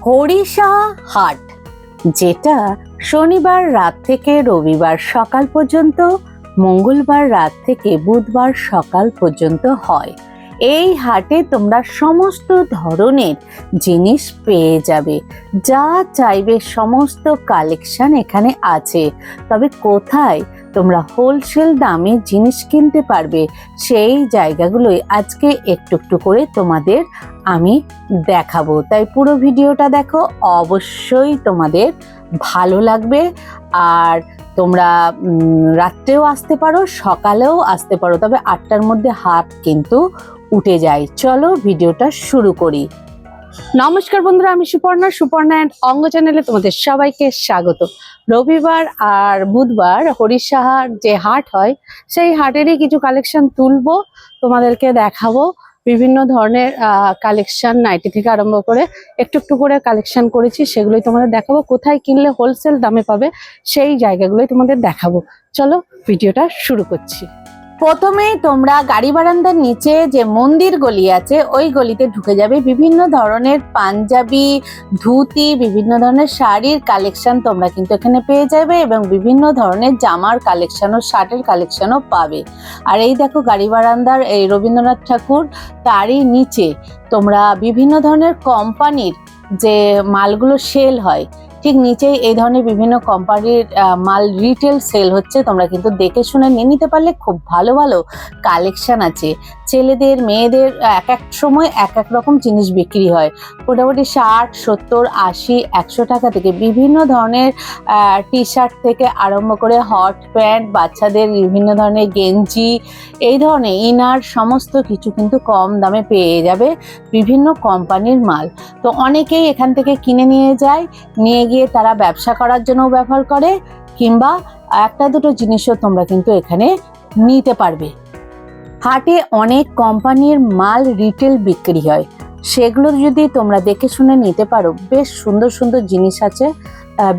হরিষা হাট, যেটা শনিবার রাত থেকে রবিবার সকাল পর্যন্ত, মঙ্গলবার রাত থেকে বুধবার সকাল পর্যন্ত হয়। এই হাটে তোমরা সমস্ত ধরনের জিনিস পেয়ে যাবে, যা চাইবে সমস্ত কালেকশন এখানে আছে। তবে কোথায় তোমরা হোলসেল দামে জিনিস কিনতে পারবে সেই জায়গাগুলোই আজকে একটু একটু করে তোমাদের আমি দেখাবো। তাই পুরো ভিডিওটা দেখো, অবশ্যই তোমাদের ভালো লাগবে। আর তোমরা রাত্রেও আসতে পারো, সকালেও আসতে পারো, তবে 8টার মধ্যে হাট কিন্তু উঠে যায়। চলো ভিডিওটা শুরু করি। নমস্কার বন্ধুরা, আমি সুপর্ণা অ্যান্ড অঙ্গ চ্যানেলে তোমাদের সবাইকে স্বাগত। রবিবার আর বুধবার হরিষাহাট যে হাট হয়, সেই হাটেরই কিছু কালেকশন তুলবো, তোমাদেরকে দেখাবো। বিভিন্ন ধরনের কালেকশন, নাইটি থেকে আরম্ভ করে একটু একটু করে কালেকশন করেছি, সেগুলোই তোমাদের দেখাবো। কোথায় কিনলে হোলসেল দামে পাবে সেই জায়গাগুলোই তোমাদের দেখাবো। চলো ভিডিওটা শুরু করছি। প্রথমেই তোমরা গাড়ি বারান্দার নিচে যে মন্দির গলি আছে, ওই গলিতে ঢুকে যাবে। বিভিন্ন ধরনের পাঞ্জাবি, ধুতি, বিভিন্ন ধরনের শাড়ির কালেকশন তোমরা কিন্তু এখানে পেয়ে যাবে, এবং বিভিন্ন ধরনের জামার কালেকশন ও শার্টের কালেকশনও পাবে। আর এই দেখো গাড়ি বারান্দার এই রবীন্দ্রনাথ ঠাকুর, তারই নিচে তোমরা বিভিন্ন ধরনের কোম্পানির যে মালগুলো সেল হয়, ঠিক নিচেই এই ধরনের বিভিন্ন কোম্পানির মাল রিটেল সেল হচ্ছে। তোমরা কিন্তু দেখে শুনে নিয়ে নিতে পারলে খুব ভালো ভালো কালেকশন আছে। ছেলেদের মেয়েদের এক এক সময় এক এক রকম জিনিস বিক্রি হয়। মোটামুটি 60, 70, 80, 100 টাকা থেকে বিভিন্ন ধরনের টি শার্ট থেকে আরম্ভ করে হট প্যান্ট, বাচ্চাদের বিভিন্ন ধরনের গেঞ্জি, এই ধরনের ইনার, সমস্ত কিছু কিন্তু কম দামে পেয়ে যাবে। বিভিন্ন কোম্পানির মাল তো অনেকেই এখান থেকে কিনে নিয়ে যায়, নিয়ে গিয়ে তারা ব্যবসা করার জন্য ব্যবহার করে, কিংবা একটা দুটো জিনিসও তোমরা কিন্তু এখানে নিতে পারবে। হাটে অনেক কোম্পানির মাল রিটেল বিক্রি হয়, সেগুলো যদি তোমরা দেখে শুনে নিতে পারো। বেশ সুন্দর সুন্দর জিনিস আছে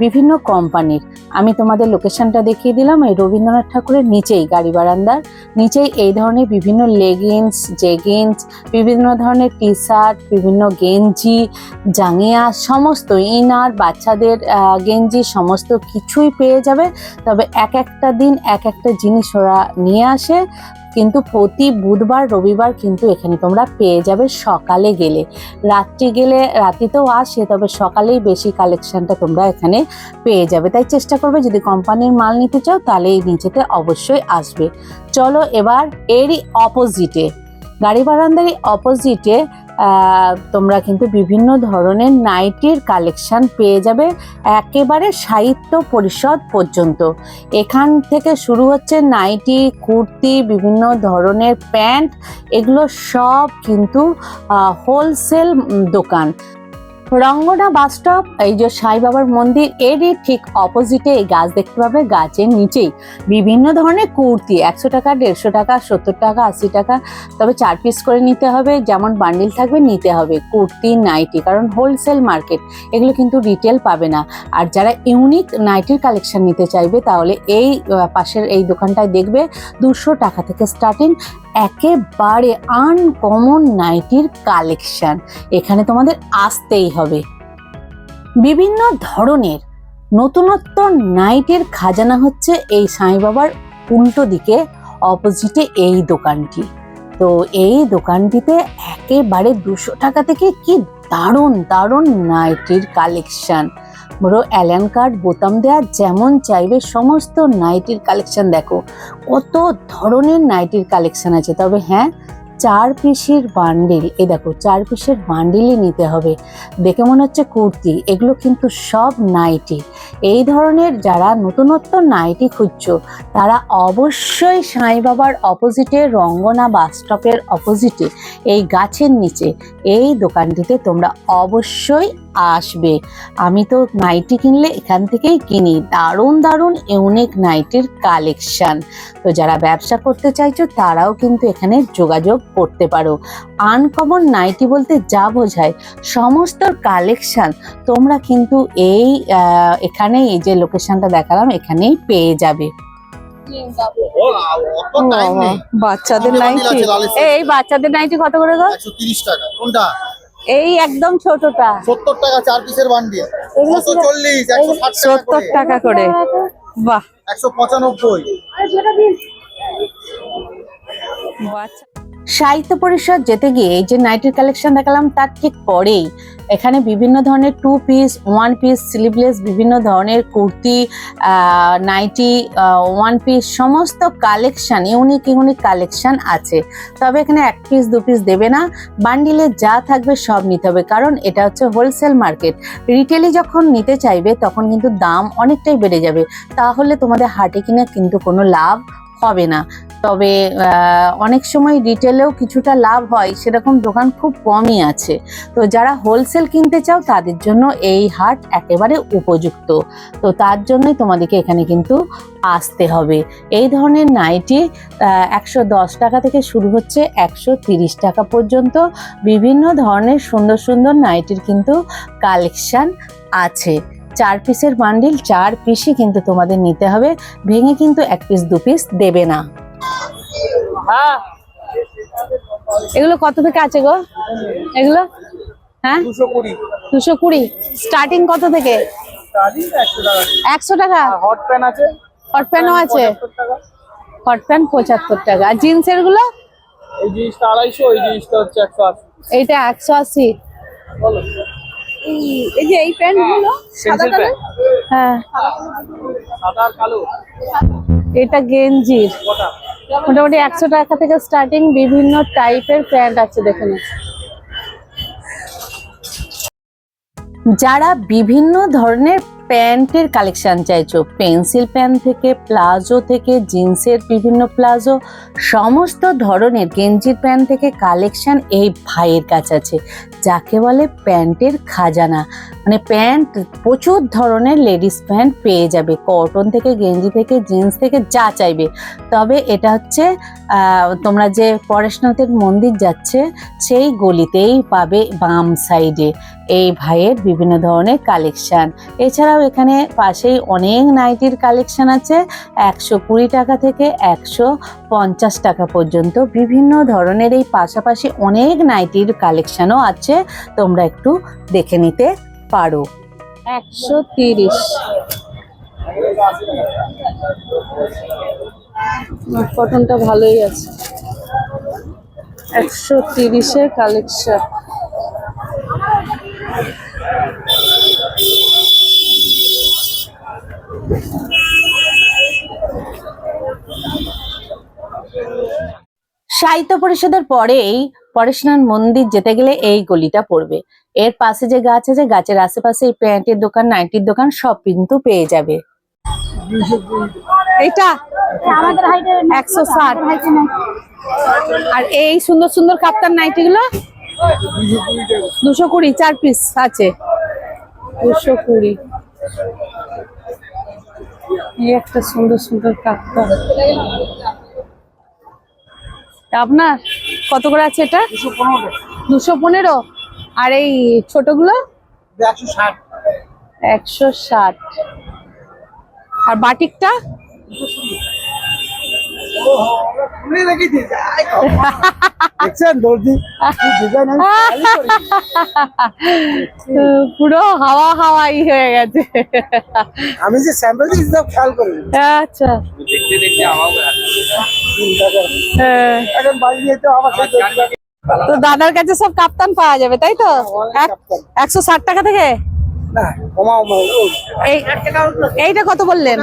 বিভিন্ন কোম্পানির। আমি তোমাদের লোকেশনটা দেখিয়ে দিলাম। এই রবীন্দ্রনাথ ঠাকুরের নিচেই, গাড়ি বারান্দার নিচেই এই ধরনের বিভিন্ন লেগিংস, জেগিংস, বিভিন্ন ধরনের টি শার্ট, বিভিন্ন গেঞ্জি, জাঙ্গিয়া, সমস্ত ইনার, বাচ্চাদের গেঞ্জি, সমস্ত কিছুই পেয়ে যাবে। তবে এক একটা দিন এক একটা জিনিস ওরা নিয়ে আসে, কিন্তু প্রতি বুধবার রবিবার কিন্তু এখানে তোমরা পেয়ে যাবে। সকালে গেলে, রাত্রি গেলে রাত্রিতেও আসে, তবে সকালেই বেশি কালেকশনটা তোমরা এখানে পেয়ে যাবে। তাই চেষ্টা করবে, যদি কোম্পানির মাল নিতে চাও তাহলে এই নিচেতে অবশ্যই আসবে। চলো এবার এরই অপোজিটে, গাড়ি বারান্দারই অপোজিটে তোমরা কিন্তু বিভিন্ন ধরনের নাইটির কালেকশন পেয়ে যাবে, একেবারে সাহিত্য পরিষদ পর্যন্ত। এখান থেকে শুরু হচ্ছে নাইটি, কুর্তি, বিভিন্ন ধরনের প্যান্ট, এগুলো সব কিন্তু হোলসেল দোকান। রঙ্গনা বাস স্টপ, এই যে সাই বাবার মন্দির, এরই ঠিক অপোজিটে এই গাছ দেখতে পাবে। গাছের নিচেই বিভিন্ন ধরনের কুর্তি, 100 টাকা, 150 টাকা, 70 টাকা, 80 টাকা, তবে 4 পিস করে নিতে হবে। যেমন বান্ডিল থাকবে নিতে হবে কুর্তি, নাইটি, কারণ হোলসেল মার্কেট, এগুলো কিন্তু রিটেল পাবে না। আর যারা ইউনিক নাইটির কালেকশন নিতে চাইবে, তাহলে এই পাশের এই দোকানটায় দেখবে 200 টাকা থেকে স্টার্টিং, একেবারে আনকমন নাইটির কালেকশন। এখানে তোমাদের আসতেই হবে। বিভিন্ন ধরনের নতুনত্ব নাইটির খাজানা হচ্ছে এই সাই বাবার উল্টো দিকে অপোজিটে এই দোকানটি। তো এই দোকানটিতে একেবারে 200 টাকা থেকে কি দারুণ দারুণ নাইটির কালেকশন। বড় অ্যালান কার্ড, বোতাম দেওয়া, যেমন চাইবে সমস্ত নাইটির কালেকশন। দেখো কত ধরনের নাইটির কালেকশন আছে। তবে হ্যাঁ, 4 পিসের বান্ডিল, এই দেখো 4 পিসের বান্ডিলই নিতে হবে। দেখে মনে হচ্ছে কুর্তি, এগুলো কিন্তু সব নাইটি। এই ধরনের যারা নতুনত্ব নাইটি খুঁজছো, তারা অবশ্যই সাই বাবার অপোজিটে, রঙ্গনা বাস স্টপের অপোজিটে এই গাছের নিচে এই দোকানটিতে তোমরা অবশ্যই আসবে। আমি তো নাইটি কিনলে এখান থেকেই কিনি, দারুণ দারুণ ইউনিক নাইটির কালেকশন। তো যারা ব্যবসা করতে চাইছো তারাও কিন্তু এখানে যোগাযোগ করতে পারো। আনকমন নাইটি বলতে যা বোঝায়, সমস্ত কালেকশন তোমরা কিন্তু এই এখানেই, এই যে লোকেশনটা দেখালাম, এখানেই পেয়ে যাবে। বাচ্চাদের নাইটি, এই বাচ্চাদের নাইটি কত করে গো? 130 টাকা। কোনটা? এই একদম ছোটটা 70 টাকা 4 পিসের বান্ডিল। এগুলো 140 160 70 টাকা করে। বাহ 195। সাহিত্য পরিষদ যেতে গিয়ে এই যে নাইটির কালেকশন দেখালাম তার ঠিক পরেই এখানে বিভিন্ন ধরনের 2 পিস 1 পিস স্লিভলেস বিভিন্ন ধরনের কুর্তি নাইটি 1 পিস সমস্ত কালেকশন ইউনিক কালেকশন আছে। তবে এখানে 1 পিস 2 পিস দেবে না, বান্ডিলে যা থাকবে সব নিতে হবে, কারণ এটা হচ্ছে হোলসেল মার্কেট। রিটেলে যখন নিতে চাইবে তখন কিন্তু দাম অনেকটাই বেড়ে যাবে, তাহলে তোমাদের হাটে কিনে কিন্তু কোনো লাভ হবে না। তবে অনেক সময় রিটেলেও কিছুটা লাভ হয়, সেরকম দোকান খুব কমই আছে। তো যারা হোলসেল কিনতে চাও তাদের জন্য এই হাট একেবারে উপযুক্ত। তো তার জন্যই তোমাদেরকে এখানে কিন্তু আসতে হবে। এই ধরনের নাইটি 110 টাকা থেকে শুরু হচ্ছে 130 টাকা পর্যন্ত বিভিন্ন ধরনের সুন্দর সুন্দর নাইটির কিন্তু কালেকশন আছে। 4 পিসের বান্ডিল 4 পিসই কিন্তু তোমাদের নিতে হবে, ভেঙে কিন্তু 1 পিস 2 পিস দেবে না। এগুলো কত থেকে আছে গো এগুলো? হ্যাঁ 220 স্টার্টিং কত থেকে? 100 টাকা। হট প্যান আছে, হট প্যানও আছে, হট প্যান 75 টাকা। আর জিন্সের গুলো? এই জিনিসটা 250, এই জিনিসটা হচ্ছে 180। এইটা 180। বলো এই যে এই প্যান্ট গুলো সাদা কালো, হ্যাঁ সাদা আর কালো, এটা গেঞ্জির মোটামুটি 100 টাকা থেকে স্টার্টিং বিভিন্ন টাইপের প্যান্ট আছে। দেখুন, যারা বিভিন্ন ধরনের প্যান্টের কালেকশন চাইছো, পেন্সিল প্যান্ট থেকে প্লাজো থেকে জিন্সের বিভিন্ন প্লাজো সমস্ত ধরনের গেঞ্জির প্যান্ট থেকে কালেকশন এই ভাইয়ের কাছে আছে, যাকে বলে প্যান্টের খাজানা। মানে প্যান্ট প্রচুর ধরনের লেডিস প্যান্ট পেয়ে যাবে, কটন থেকে গেঞ্জি থেকে জিন্স থেকে যা চাইবে। তবে এটা হচ্ছে তোমরা যে পরেশনাথের মন্দির যাচ্ছে সেই গলিতেই পাবে বাম সাইডে এই ভাইয়ের বিভিন্ন ধরনের কালেকশন। এছাড়াও এখানে পাশেই অনেক নাইটির কালেকশন আছে 120 টাকা থেকে 150 টাকা পর্যন্ত বিভিন্ন ধরনের। এই পাশাপাশি অনেক নাইটির কালেকশনও আছে, তোমরা একটু দেখে নিতে পারো। 130 কটনটা ভালোই আছে। 130-এর কালেকশন। সাহিত্য পরিষদের পরেই পরেশনাথ মন্দির যেতে গেলে এই গলিটা পড়বে। এর পাশে যে গাছ আছে, গাছের আশেপাশে এই প্যান্টের দোকান নাইটির দোকান সব কিন্তু পেয়ে যাবে। এটা 160। আর এই সুন্দর সুন্দর কাপ্তান নাইটি গুলো 220, 4 পিস আছে 220। এই একটা সুন্দর সুন্দর কাপ্তান, আপনার কত করে আছে এটা? 215। আর এই ছোটগুলো 160। আর বাটিকটা পুরো হাওয়া হাওয়াই হয়ে গেছে। আমি যে স্যাম্পল দিয়েছি সব খেয়াল করি। আচ্ছা দেখতে দেখতে এখন বাড়ি যেতে আবার তো দাদার কাছে সব কাপ্তান পাওয়া যাবে তাই তো? 160 টাকা থেকে। না কমাও, এইটা কত বললেন?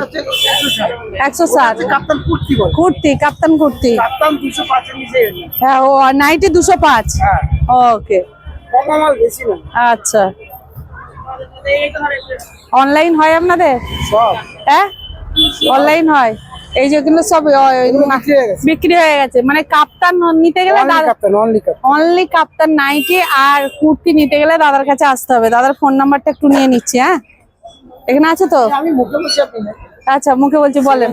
160। কাপ্তান কুর্তি বলে, কুর্তি কাপ্তান কুর্তি কাপ্তান 205 এর নিচে। হ্যাঁ, ও নাইটি 205। হ্যাঁ ওকে, কমাল বেশি না। আচ্ছা, অনলাইন হয় আপনাদের? সব হ্যাঁ অনলাইন হয়। এই যেগুলো সব বিক্রি হয়ে গেছে। মানে কাপ্তান নিতে গেলে অনলি কাপ্তান নাইটি আর কুর্তি নিতে গেলে দাদার কাছে আসতে হবে। দাদার ফোন নাম্বারটা একটু নিয়ে নিচ্ছি। হ্যাঁ এখানে আছে তো? আমি মুখে বলছি, আপনি আচ্ছা মুখে বলছি, বলেন।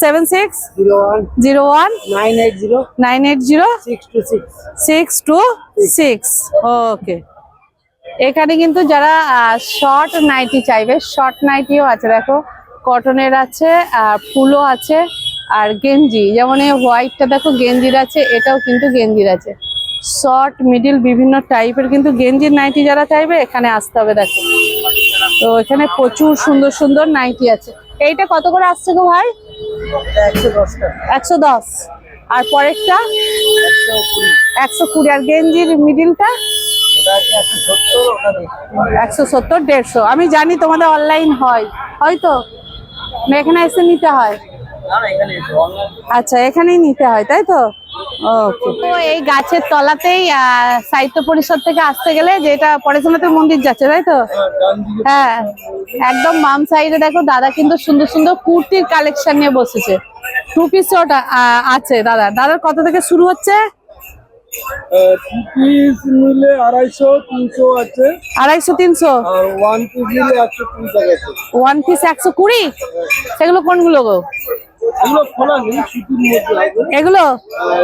7601 980 626। ওকে, এখানে কিন্তু যারা শর্ট নাইটি চাইবে, শর্ট নাইটিও আছে। দেখো কটনের আছে, আর ফুলও আছে, আর গেঞ্জি, যেমন এই হোয়াইটটা দেখো গেঞ্জির আছে, এটাও কিন্তু গেঞ্জির আছে। শর্ট মিডিল বিভিন্ন টাইপের কিন্তু গেঞ্জির নাইটি যারা চাইবে এখানে আসতে হবে। দেখো তো এখানে প্রচুর সুন্দর সুন্দর নাইটি আছে। এইটা কত করে আসছে গো ভাই? 110 টাকা। 110। আর পরেরটা 120। আর গেঞ্জির মিডিলটা ওটা আছে 170, ওটা দেখুন। 170, 150। আমি জানি তোমাদের অনলাইন হয়, হয়তো না এখানে এসে নিতে হয়? না না, এখানে অনলাইন। আচ্ছা, এখানেই নিতে হয়, তাই তো? ওকে। তো এই গাছের তলাতেই সাহিত্য পরিষদ থেকে আসতে গেলে যেটা পরেশনাথের মন্দির যাচ্ছে, তাই তো? হ্যাঁ, একদম বাম সাইডে দেখো দাদা কিন্তু সুন্দর সুন্দর কুর্তির কালেকশন নিয়ে বসেছে। 2 পিস ওটা আছে দাদার কত থেকে শুরু হচ্ছে? 2 পিস নিলে 250, 300 আছে। 250, 300। আর 1 পিস নিলে 120 টাকা আছে। 1 পিস 120। সেগুলো কোনগুলো গো? এগুলো খোলা নেই, সুতির মধ্যে আছে। এগুলো আর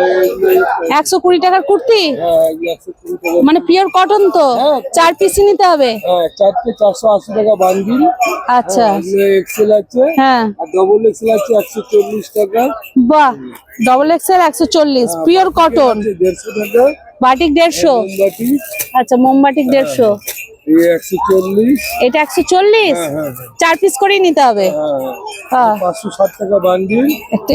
এই 120 টাকার কুর্তি, হ্যাঁ, এগুলো 120 টাকা। মানে পিওর কটন তো? 4 পিসই নিতে হবে? হ্যাঁ, 4টে 480 টাকা বান্ডিল। আচ্ছা, এগুলো এক্সেল আছে। হ্যাঁ। আর ডবল এক্সেল আছে 140 টাকা। বাহ, ডবল এক্সেল 140, পিওর কটন। 150 টাকা। বাটিক 150। মোমবাতি আচ্ছা, মোমবাটিক 150। এই 140। এটা 140। হ্যাঁ হ্যাঁ 4 পিস করেই নিতে হবে। হ্যাঁ, 560 টাকা বান্ডিল।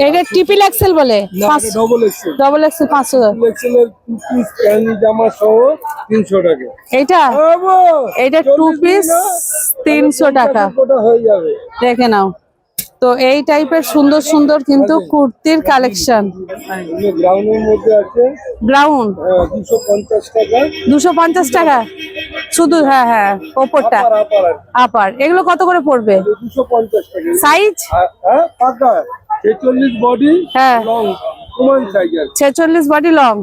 এটা ট্রিপল এক্সেল বলে? না, double XL. Double XL 500। Double এক্সেলের 2 পিস প্যান্ট জামা সহ 300 টাকা। এইটা এটা 2 পিস 300 টাকা। ওটা হয়ে যাবে। দেখে নাও। তো এই টাইপের সুন্দর সুন্দর কিন্তু কুর্তির কালেকশন। এগুলো গ্রাউন্ডের মধ্যে আছে। গ্রাউন্ড 250 টাকা। 250 টাকা শুধু? হ্যাঁ হ্যাঁ, ওপরটা আপার আপার আপার। এগুলো কত করে পড়বে? 250 টাকা। সাইজ? হ্যাঁ, পাকা 46 বডি। হ্যাঁ, লং কমন সাইজ আছে। 46 বডি লং।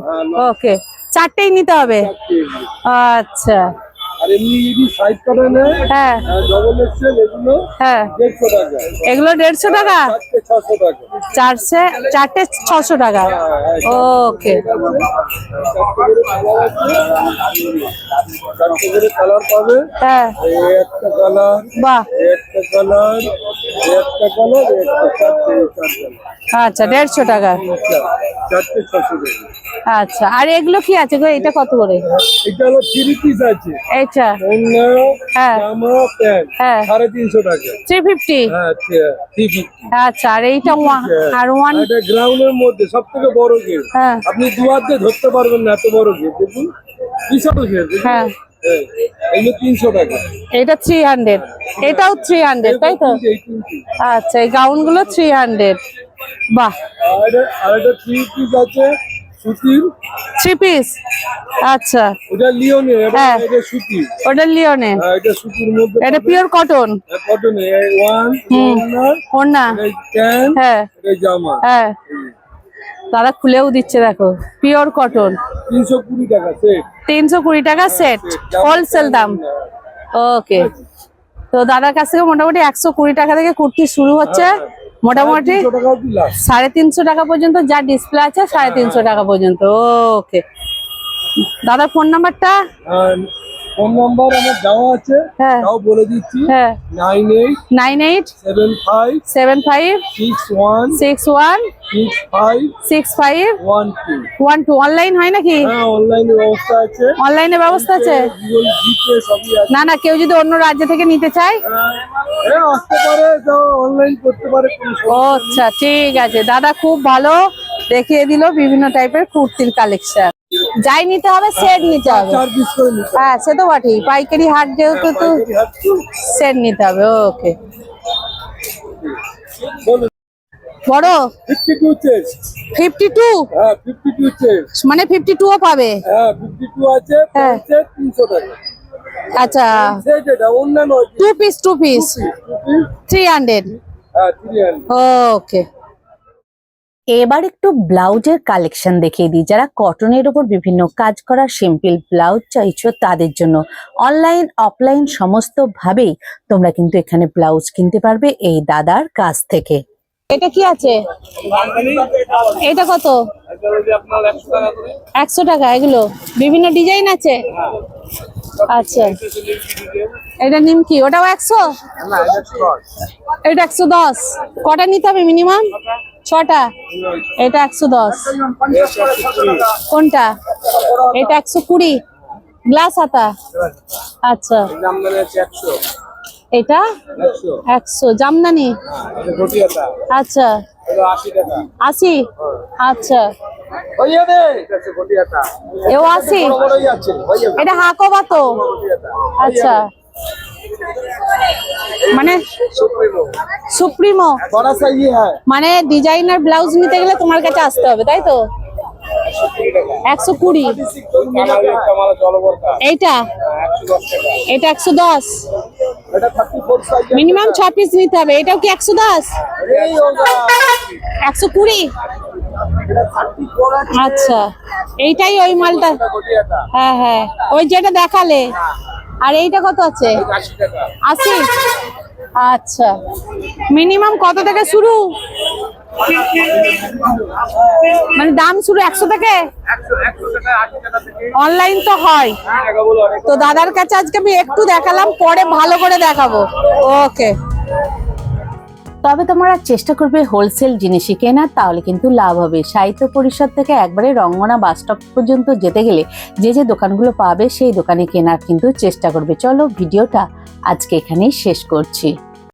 ওকে, 4টেই নিতে হবে। আচ্ছা, আর এমনি যদি সাইড করে নেয়, হ্যাঁ ডবল এক্সেল এগুলো হ্যাঁ, 150 টাকা। এগুলো 150 টাকা। 600 টাকা। 4টে 600 টাকা। ওকে, 4টে করে কালার পাবে। হ্যাঁ, এই একটা কালার, বাহ, একটা কালার, একটা কালার, একটা 4টে। আচ্ছা 150 টাকা। 4টে 600 টাকা। আচ্ছা, আর এগুলো কি আছে গো? এটা কত করে? এটা হলো 3 পিস আছে। এইটা? অন্য হ্যাঁ জামা প্যান্ট হ্যাঁ, 350 টাকা। 350। হ্যাঁ, 350। আচ্ছা, আর এইটা আর ওয়ান? এটা গ্রাউন্ডের মধ্যে সব থেকে বড় গেট। হ্যাঁ আপনি 2 হাত দিয়ে ধরতে পারবেন না, এত বড় গেট। দেখুন বিশাল গেট। হ্যাঁ, এইগুলো 300 টাকা। এটা 300। এটাও 300, তাই তো? আচ্ছা, এই গাউন গুলো 300। বাহ, আর এটা 3 পিস আছে সুতির। 3 পিস। আচ্ছা, ওটা লিওনের, হ্যাঁ। এটা সুতি। ওটা লিওনে? এটা সুতির মধ্যে। এটা পিওর কটন। কটনে। ওড়না? প্যান্ট। হ্যাঁ এটা জামা। হ্যাঁ, দাদা খুলেও দিচ্ছে দেখো, পিওর কটন। 320 টাকা সেট। 320 টাকা সেট, হোলসেল দাম। ওকে, তো দাদার কাছ থেকে মোটামুটি 120 টাকা থেকে কুর্তি শুরু হচ্ছে। মোটামুটি 300 টাকা দিলাম। 350 টাকা পর্যন্ত যা ডিসপ্লে আছে, 350 টাকা পর্যন্ত। ওকে, দাদার ফোন নাম্বারটা? ফোন নাম্বার আমার দেওয়া আছে, হ্যাঁ তাও বলে দিচ্ছি। হ্যাঁ, 98 75 9875 61 61 65 65 12। 12। অনলাইন হয় নাকি? হ্যাঁ, অনলাইনে ব্যবস্থা আছে। অনলাইনে ব্যবস্থা আছে? গুগল জিপে সবই আছে। না না, কেউ যদি অন্য রাজ্য থেকে নিতে চায়? আসতে পারে, অনলাইন করতে পারে, কোনো ও সমস্যা নেই। আচ্ছা, ঠিক আছে। দাদা খুব ভালো দেখিয়ে দিল বিভিন্ন টাইপের কুর্তির কালেকশন। যাই নিতে হবে সেট নিতে হবে। 4 পিস করে নিতে হবে। হ্যাঁ, সে তো বটেই, পাইকারি হাট যেহেতু তো পাইকারি হাট তো। সেট নিতে হবে। ওকে, বলুন। বড় 52 চেস। 52? হ্যাঁ, 52 চেস। মানে 52ও পাবে? হ্যাঁ, 52 আছে। হ্যাঁ। 300 টাকা। আচ্ছা, সেট এটা অন্য নয়। 2 পিস 300। হ্যাঁ, 300। ওকে, এবার একটু ব্লাউজের কালেকশন দেখিয়ে দিই। যারা কটনের উপর বিভিন্ন কাজ করা সিম্পল ব্লাউজ চাইছো তাদের জন্য অনলাইন অফলাইন সমস্ত ভাবেই তোমরা কিন্তু এখানে ব্লাউজ কিনতে পারবে এই দাদার কাছ থেকে। এটা কি আছে? এটা কত? 100 টাকা। এগুলো বিভিন্ন ডিজাইন আছে? আচ্ছা, এটা নিমকি, ওটাও 100? এটা 110। কটা নিতে হবে মিনিমাম? ছটা, এটা 110। কোনটা? এটা 120 গ্লাস হাতা। আচ্ছা, জামদানি আছে 100, এটা 100 জামদানি। ঘটি হাতা আচ্ছা, এটা 80 টাকা। 80। আচ্ছা, ভাইয়া দে এটা আছে ঘটি হাতা, এও 80। বড় বড়ই আছে ভাইয়া, এটা হাকোবা তো। ঘটি হাতা। আচ্ছা, মানে সুপ্রিমো সুপ্রিমো, বড় সাইজ है, মানে ডিজাইনার ব্লাউজ নিতে গেলে তোমার কাছে আসতে হবে, তাই তো? 120। কামাল জলবর্তা এইটা 110 টাকা। এটা 110। এটা 34 সাইজ, মিনিমাম 6 পিস নিতে হবে। এটাও কি 110? এই হোগা 120। এটা 34 আছে। আচ্ছা, এইটাই ওই মালটা। ঘটি হাতা হ্যাঁ হ্যাঁ, ওই যেটা দেখালে। আর এইটা কত আছে? 80 টাকা। 80। আচ্ছা, মিনিমাম কত থেকে শুরু? মানে দাম শুরু 100 থেকে? 100 টাকা 80 টাকা থেকে অনলাইন তো হয়। টাকা বলো অনেক। তো দাদার কাছে আজকে আমি একটু দেখালাম, পরে ভালো করে দেখাবো। ওকে। তবে তোমরা চেষ্টা করবে হোলসেল জিনিসই কেনার, তাহলে কিন্তু লাভ হবে। সাহিত্য পরিষদ থেকে একবারে রঙ্গনা বাস স্টপ পর্যন্ত যেতে গেলে যে যে দোকানগুলো পাবে সেই দোকানে কেনার কিন্তু চেষ্টা করবে। চলো ভিডিওটা আজকে এখানেই শেষ করছি।